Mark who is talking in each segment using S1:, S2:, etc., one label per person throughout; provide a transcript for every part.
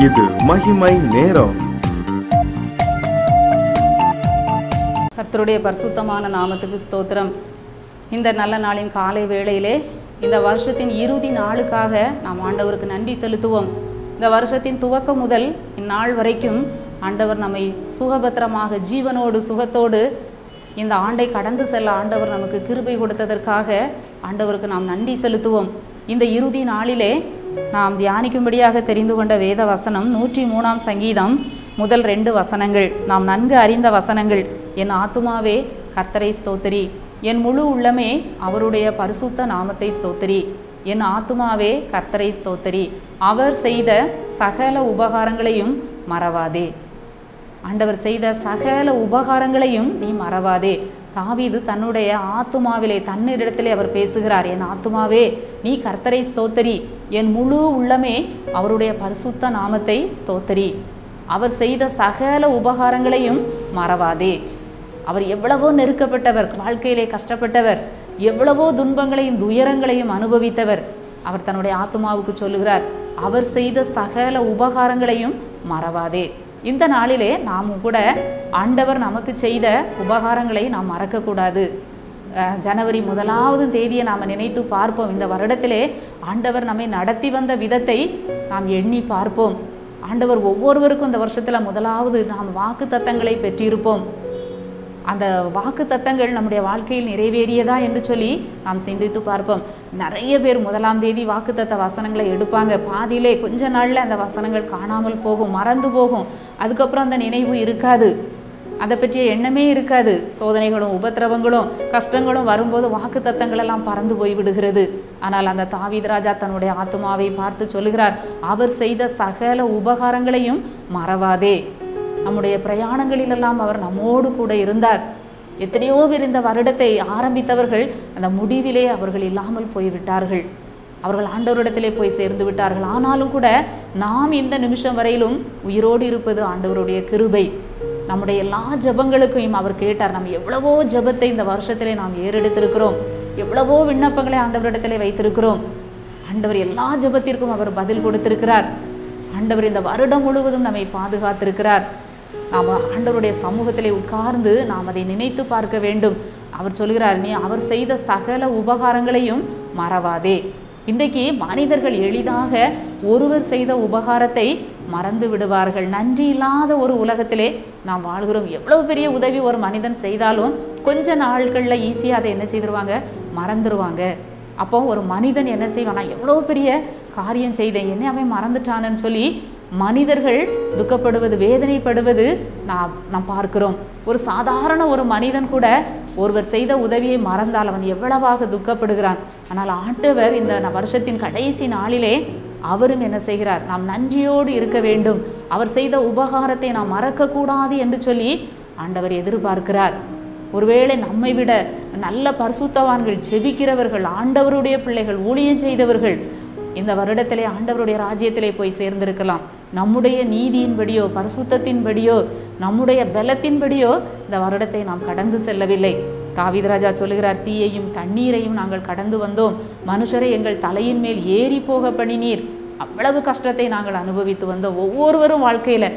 S1: இது மகிமை நேரம்.
S2: கர்த்தருடைய பரிசுத்தமான நாமத்துக்கு ஸ்தோத்திரம். இந்த நல்ல நாளின் காலை வேளையிலே இந்த வருஷத்தின் இறுதி நாளுக்காக நாம் ஆண்டவருக்கு நன்றி செலுத்துவோம். இந்த வருஷத்தின் துவக்கம் முதல் இந்நாள் வரைக்கும் ஆண்டவர் நம்மை சுகபத்திரமாக ஜீவனோடு சுகத்தோடு இந்த ஆண்டை கடந்து செல்ல ஆண்டவர் நமக்கு கிருபை கொடுத்ததற்காக ஆண்டவருக்கு நாம் நன்றி செலுத்துவோம். இந்த இறுதி நாளிலே நாம் தியானிக்கும்படியாக தெரிந்து கொண்ட வேத வசனம் 103ஆம் சங்கீதம் முதல் 2 வசனங்கள். நாம் நன்கு அறிந்த வசனங்கள். என் ஆத்துமாவே கர்த்தரை ஸ்தோத்திரி, என் முழு உள்ளமே அவருடைய பரிசுத்த நாமத்தை ஸ்தோத்திரி. என் ஆத்துமாவே கர்த்தரை ஸ்தோத்திரி, அவர் செய்த சகல உபகாரங்களையும் மறவாதே. ஆண்டவர் செய்த சகல உபகாரங்களையும் நீ மறவாதே. தாவீது தன்னுடைய ஆத்துமாவிலே தன்னிடத்திலே அவர் பேசுகிறார். என் ஆத்துமாவே நீ கர்த்தரை ஸ்தோத்திரி, என் முழு உள்ளமே அவருடைய பரிசுத்த நாமத்தை ஸ்தோத்திரி, அவர் செய்த சகல உபகாரங்களையும் மறவாதே. அவர் எவ்வளவோ நெருக்கப்பட்டவர், வாழ்க்கையிலே கஷ்டப்பட்டவர், எவ்வளவோ துன்பங்களையும் துயரங்களையும் அனுபவித்தவர். அவர் தன்னுடைய ஆத்துமாவுக்கு சொல்லுகிறார், அவர் செய்த சகல உபகாரங்களையும் மறவாதே. இந்த நாளிலே நாமும் கூட ஆண்டவர் நமக்கு செய்த உபகாரங்களை நாம் மறக்கக்கூடாது. ஜனவரி 1ஆவது தேதியை நாம் நினைத்து பார்ப்போம். இந்த வருடத்திலே ஆண்டவர் நம்மை நடத்தி வந்த விதத்தை நாம் எண்ணி பார்ப்போம். ஆண்டவர் ஒவ்வொருவருக்கும் இந்த வருஷத்தில் 1ஆவது நாம் வாக்கு தத்தங்களை பெற்றிருப்போம். அந்த வாக்கு தத்தங்கள் நம்முடைய வாழ்க்கையில் நிறைவேறியதா என்று சொல்லி நாம் சிந்தித்து பார்ப்போம். நிறைய பேர் 1ஆம் தேதி வாக்கு தத்த வசனங்களை எடுப்பாங்க. பாதியிலே கொஞ்ச நாளில் அந்த வசனங்கள் காணாமல் போகும், மறந்து போகும். அதுக்கப்புறம் அந்த நினைவு இருக்காது, அதை பற்றிய எண்ணமே இருக்காது. சோதனைகளும் உபத்திரவங்களும் கஷ்டங்களும் வரும்போது வாக்கு தத்தங்கள் எல்லாம் பறந்து போய்விடுகிறது. ஆனால் அந்த தாவீது ராஜா தன்னுடைய ஆத்துமாவை பார்த்து சொல்லுகிறார், அவர் செய்த சகல உபகாரங்களையும் மறவாதே. நம்முடைய பிரயாணங்களிலெல்லாம் அவர் நம்மோடு கூட இருந்தார். எத்தனையோ பேர் இந்த வருடத்தை ஆரம்பித்தவர்கள் அந்த முடிவிலே அவர்கள் இல்லாமல் போய்விட்டார்கள். அவர்கள் ஆண்டவரிடத்திலே போய் சேர்ந்து விட்டார்கள். ஆனாலும் கூட நாம் இந்த நிமிஷம் வரையிலும் உயிரோடு இருப்பது ஆண்டவருடைய கிருபை. நம்முடைய எல்லா ஜெபங்களுக்கும் அவர் கேட்டார். நம்ம எவ்வளவோ ஜெபத்தை இந்த வருஷத்திலே நாம் ஏறெடுத்திருக்கிறோம், எவ்வளவோ விண்ணப்பங்களை ஆண்டவரிடத்திலே வைத்திருக்கிறோம். ஆண்டவர் எல்லா ஜெபத்திற்கும் அவர் பதில் கொடுத்திருக்கிறார். ஆண்டவர் இந்த வருடம் முழுவதும் நம்மை பாதுகாத்திருக்கிறார். நாம் ஆண்டவருடைய சமூகத்திலே உட்கார்ந்து நாம் அதை நினைத்து பார்க்க வேண்டும். அவர் சொல்கிறார், நீ அவர் செய்த சகல உபகாரங்களையும் மறவாதே. இன்றைக்கு மனிதர்கள் எளிதாக ஒருவர் செய்த உபகாரத்தை மறந்து விடுவார்கள். நன்றி இல்லாத ஒரு உலகத்திலே நாம் வாழ்கிறோம். எவ்வளவு பெரிய உதவி ஒரு மனிதன் செய்தாலும் கொஞ்ச நாட்களில் ஈஸியாக அதை என்ன செய்திருவாங்க, மறந்துடுவாங்க. அப்போ ஒரு மனிதன் என்ன செய்வானா, எவ்வளோ பெரிய காரியம் செய்தேன், என்ன அவன் மறந்துட்டான்னு சொல்லி மனிதர்கள் துக்கப்படுவது, வேதனைப்படுவது நாம் பார்க்கிறோம். ஒரு சாதாரண ஒரு மனிதன் கூட ஒருவர் செய்த உதவியை மறந்தால் அவன் எவ்வளவாக துக்கப்படுகிறான். ஆனால் ஆண்டவர் இந்த வருஷத்தின் கடைசி நாளிலே அவரும் என்ன செய்கிறார், நாம் நன்றியோடு இருக்க வேண்டும், அவர் செய்த உபகாரத்தை நாம் மறக்கக்கூடாது என்று சொல்லி ஆண்டவர் எதிர்பார்க்கிறார். ஒருவேளை நம்மை விட நல்ல பரிசுத்தவான்கள், ஜெபிக்கிறவர்கள், ஆண்டவருடைய பிள்ளைகள், ஊழியம் செய்தவர்கள் இந்த வருடத்திலே ஆண்டவருடைய ராஜ்யத்திலே போய் சேர்ந்திருக்கலாம். நம்முடைய நீதியின்படியோ பரிசுத்தத்தின்படியோ நம்முடைய பலத்தின்படியோ இந்த வருடத்தை நாம் கடந்து செல்லவில்லை. தாவீது ராஜா சொல்லுகிறார், தீயையும் தண்ணீரையும் நாங்கள் கடந்து வந்தோம், மனுஷரை எங்கள் தலையின் மேல் ஏறி போக பண்ணினீர். அவ்வளவு கஷ்டத்தை நாங்கள் அனுபவித்து வந்தோம். ஒவ்வொருவரும் வாழ்க்கையில்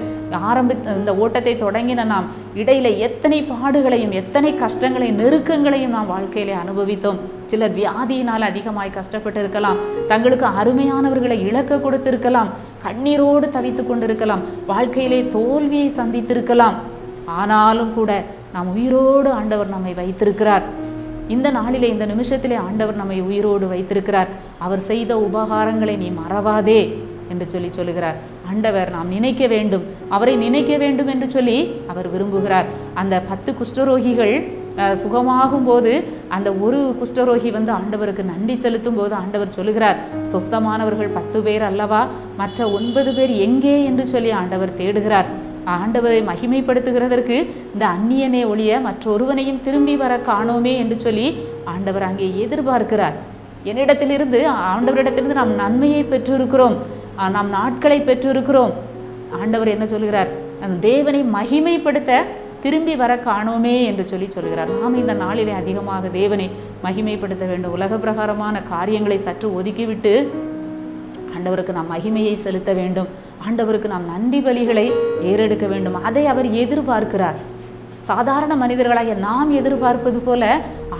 S2: இந்த ஓட்டத்தை தொடங்கின நாம் இடையில எத்தனை பாடுகளையும் எத்தனை கஷ்டங்களையும் நெருக்கங்களையும் நாம் வாழ்க்கையிலே அனுபவித்தோம். சிலர் வியாதியினால் அதிகமாய் கஷ்டப்பட்டு இருக்கலாம், தங்களுக்கு அருமையானவர்களை இழக்க கொடுத்திருக்கலாம், கண்ணீரோடு தவித்து கொண்டிருக்கலாம், வாழ்க்கையிலே தோல்வியை சந்தித்திருக்கலாம். ஆனாலும் கூட நாம் உயிரோடு ஆண்டவர் நம்மை வைத்திருக்கிறார். இந்த நாளிலே இந்த நிமிஷத்திலே ஆண்டவர் நம்மை உயிரோடு வைத்திருக்கிறார். அவர் செய்த உபகாரங்களை நீ மறவாதே என்று சொல்லுகிறார். ஆண்டவர் நாம் நினைக்க வேண்டும், அவரை நினைக்க வேண்டும் என்று சொல்லி அவர் விரும்புகிறார். அந்த 10 குஷ்டரோகிகள் சுகமாகும் போது அந்த ஒரு குஷ்டரோகி ஆண்டவருக்கு நன்றி செலுத்தும் போது ஆண்டவர் சொல்லுகிறார், சொஸ்தமானவர்கள் 10 பேர் அல்லவா, மற்ற 9 பேர் எங்கே என்று சொல்லி ஆண்டவர் தேடுகிறார். ஆண்டவரை மகிமைப்படுத்துகிறதற்கு இந்த அந்நியனே ஒழிய மற்றொருவனையும் திரும்பி வர காணோமே என்று சொல்லி ஆண்டவர் அங்கே எதிர்பார்க்கிறார். என்னிடத்திலிருந்து ஆண்டவரிடத்திலிருந்து நாம் நன்மையை பெற்றிருக்கிறோம், நாம் நாட்களை பெற்றிருக்கிறோம். ஆண்டவர் என்ன சொல்கிறார், அந்த தேவனை மகிமைப்படுத்த திரும்பி வர காணோமே என்று சொல்லுகிறார். நாம் இந்த நாளிலே அதிகமாக தேவனை மகிமைப்படுத்த வேண்டும். உலக பிரகாரமான காரியங்களை சற்று ஒதுக்கிவிட்டு ஆண்டவருக்கு நாம் மகிமையை செலுத்த வேண்டும். ஆண்டவருக்கு நாம் நன்றி பலிகளை ஏறெடுக்க வேண்டும். அதை அவர் எதிர்பார்க்கிறார். சாதாரண மனிதர்களாகிய நாம் எதிர்பார்ப்பது போல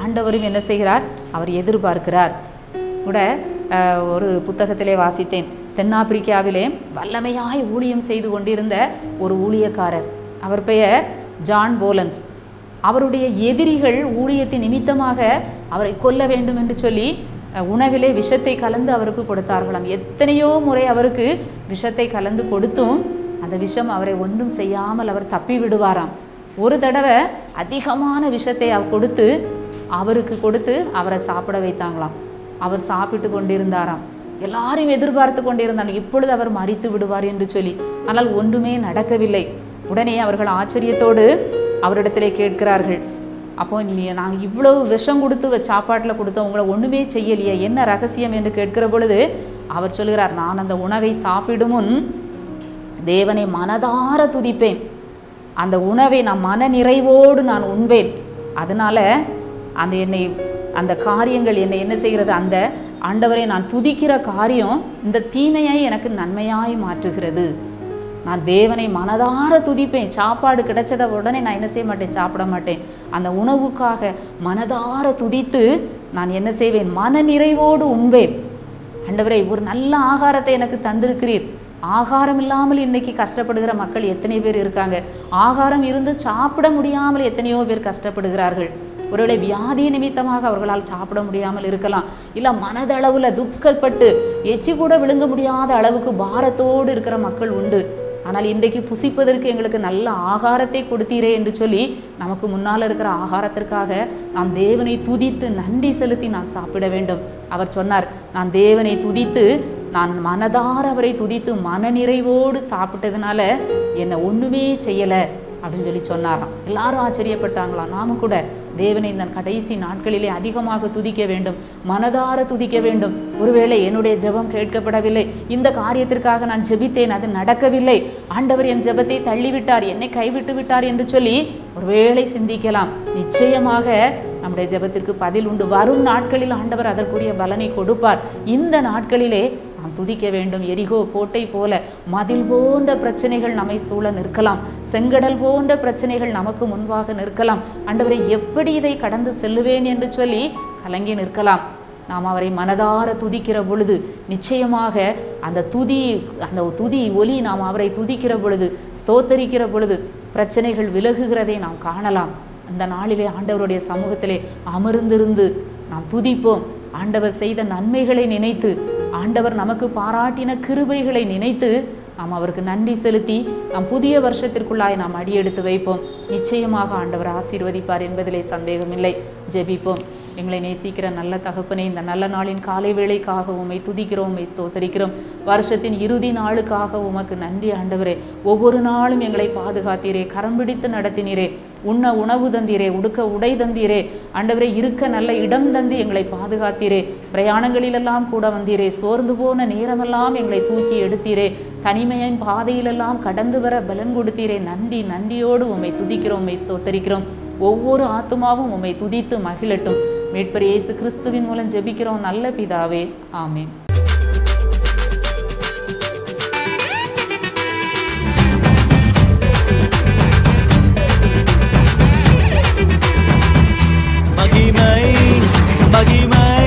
S2: ஆண்டவரும் என்ன செய்கிறார்? அவர் எதிர்பார்க்கிறார். கூட ஒரு புத்தகத்திலே வாசித்தேன். தென்னாப்பிரிக்காவிலே வல்லமையாய் ஊழியம் செய்து கொண்டிருந்த ஒரு ஊழியக்காரர், அவர் பெயர் ஜான் போலன்ஸ். அவருடைய எதிரிகள் ஊழியத்தின் நிமித்தமாக அவரை கொல்ல வேண்டும் என்று சொல்லி உணவிலே விஷத்தை கலந்து அவருக்கு கொடுத்தார்களாம். எத்தனையோ முறை அவருக்கு விஷத்தை கலந்து கொடுத்தும் அந்த விஷம் அவரை ஒன்றும் செய்யாமல் அவர் தப்பி விடுவாராம். ஒரு தடவை அதிகமான விஷத்தை அவருக்கு கொடுத்து அவரை சாப்பிட வைத்தாங்களாம். அவர் சாப்பிட்டு கொண்டிருந்தாராம். எல்லாரும் எதிர்பார்த்து கொண்டிருந்தாங்க, இப்பொழுது அவர் மரித்து விடுவார் என்று சொல்லி. ஆனால் ஒன்றுமே நடக்கவில்லை. உடனே அவர்கள் ஆச்சரியத்தோடு அவரிடத்திலே கேட்கிறார்கள், அப்போ நாங்கள் இவ்வளவு விஷம் கொடுத்து சாப்பாட்டில் கொடுத்தோம், உங்களை ஒன்றுமே செய்யலையே, என்ன ரகசியம் என்று கேட்கிற பொழுது அவர் சொல்கிறார், நான் அந்த உணவை சாப்பிடும் முன் தேவனை மனதார துதிப்பேன். அந்த உணவை நான் மன நிறைவோடு நான் உண்பேன். அதனால அந்த காரியங்கள் என்னை என்ன செய்கிறது? அந்த ஆண்டவரை நான் துதிக்கிற காரியம் இந்த தீமையை எனக்கு நன்மையாய் மாற்றுகிறது. நான் தேவனை மனதார துதிப்பேன். சாப்பாடு கிடைச்சத உடனே நான் என்ன செய்ய மாட்டேன்? சாப்பிட மாட்டேன். அந்த உணவுக்காக மனதார துதித்து நான் என்ன செய்வேன்? மன நிறைவோடு உண்பேன். ஆண்டவரே, ஒரு நல்ல ஆகாரத்தை எனக்கு தந்திருக்கிறீர். ஆகாரம் இல்லாமல் இன்னைக்கு கஷ்டப்படுகிற மக்கள் எத்தனை பேர் இருக்காங்க. ஆகாரம் இருந்து சாப்பிட முடியாமல் எத்தனையோ பேர் கஷ்டப்படுகிறார்கள். ஒருவேளை வியாதி நிமித்தமாக அவர்களால் சாப்பிட முடியாமல் இருக்கலாம். இல்லை மனதளவில் துக்கப்பட்டு எச்சி கூட விழுங்க முடியாத அளவுக்கு பாரத்தோடு இருக்கிற மக்கள் உண்டு. ஆனால் இன்றைக்கு புசிப்பதற்கு எங்களுக்கு நல்ல ஆகாரத்தை கொடுத்தீரே என்று சொல்லி நமக்கு முன்னால் இருக்கிற ஆகாரத்திற்காக நாம் தேவனை துதித்து நன்றி செலுத்தி நாம் சாப்பிட வேண்டும். அவர் சொன்னார், நான் தேவனை துதித்து நான் மனதார அவரை துதித்து மன நிறைவோடு சாப்பிட்டதுனால என்னை ஒன்றுமே செய்யலை அப்படின்னு சொல்லி சொன்னாராம். எல்லாரும் ஆச்சரியப்பட்டாங்களாம். நாம கூட தேவனை இந்த கடைசி நாட்களிலே அதிகமாக துதிக்க வேண்டும், மனதார துதிக்க வேண்டும். ஒருவேளை என்னுடைய ஜெபம் கேட்கப்படவில்லை, இந்த காரியத்திற்காக நான் ஜெபித்தேன், அது நடக்கவில்லை, ஆண்டவர் என் ஜெபத்தை தள்ளிவிட்டார், என்னை கைவிட்டு விட்டார் என்று சொல்லி ஒருவேளை சிந்திக்கலாம். நிச்சயமாக நம்முடைய ஜெபத்திற்கு பதில் உண்டு. வரும் நாட்களில் ஆண்டவர் அதற்குரிய பலனை கொடுப்பார். இந்த நாட்களிலே நாம் துதிக்க வேண்டும். எரிகோ கோட்டை போல மதில் போன்ற பிரச்சனைகள் நம்மை சூழ நிற்கலாம். செங்கடல் போன்ற பிரச்சனைகள் நமக்கு முன்பாக நிற்கலாம். ஆண்டவரை எப்படி இதை கடந்து செல்லுவேன் என்று சொல்லி கலங்கி நிற்கலாம். நாம் அவரை மனதார துதிக்கிற பொழுது நிச்சயமாக அந்த துதி ஒலி நாம் அவரை துதிக்கிற பொழுது, ஸ்தோத்தரிக்கிற பொழுது பிரச்சனைகள் விலகுகிறதை நாம் காணலாம். அந்த நாளிலே ஆண்டவருடைய சமூகத்திலே அமர்ந்திருந்து நாம் துதிப்போம். ஆண்டவர் செய்த நன்மைகளை நினைத்து, ஆண்டவர் நமக்கு பாராட்டின கிருபைகளை நினைத்து நாம் அவருக்கு நன்றி செலுத்தி நாம் புதிய வருஷத்திற்குள்ளாய் நாம் அடியெடுத்து வைப்போம். நிச்சயமாக ஆண்டவர் ஆசீர்வதிப்பார் என்பதிலே சந்தேகமில்லை. ஜெபிப்போம். எங்களை நேசிக்கிற நல்ல தகப்பனே, இந்த நல்ல நாளின் காலை வேளைக்காக உம்மை துதிக்கிறோம், உம்மை ஸ்தோத்தரிக்கிறோம். வருஷத்தின் இறுதி நாளுக்காக உமக்கு நன்றி ஆண்டவரே. ஒவ்வொரு நாளும் எங்களை பாதுகாத்தீரே, கரம் பிடித்து நடத்தினீரே, உண்ண உணவு தந்தீரே, உடுக்க உடை தந்தீரே, ஆண்டவரே இருக்க நல்ல இடம் தந்து எங்களை பாதுகாத்தீரே. பிரயாணங்களிலெல்லாம் கூட வந்தீரே, சோர்ந்து போன நேரமெல்லாம் எங்களை தூக்கி எடுத்தீரே, தனிமையின் பாதையிலெல்லாம் கடந்து வர பலன் கொடுத்தீரே. நன்றி, நன்றியோடு உம்மை துதிக்கிறோம், உம்மை ஸ்தோத்தரிக்கிறோம். ஒவ்வொரு ஆத்துமாவும் உம்மை துதித்து மகிழட்டும். மீட்பர் இயேசு கிறிஸ்துவின் மூலம் ஜெபிக்கிறோம் நல்ல பிதாவே, ஆமென்.
S3: மகிமை மகிமை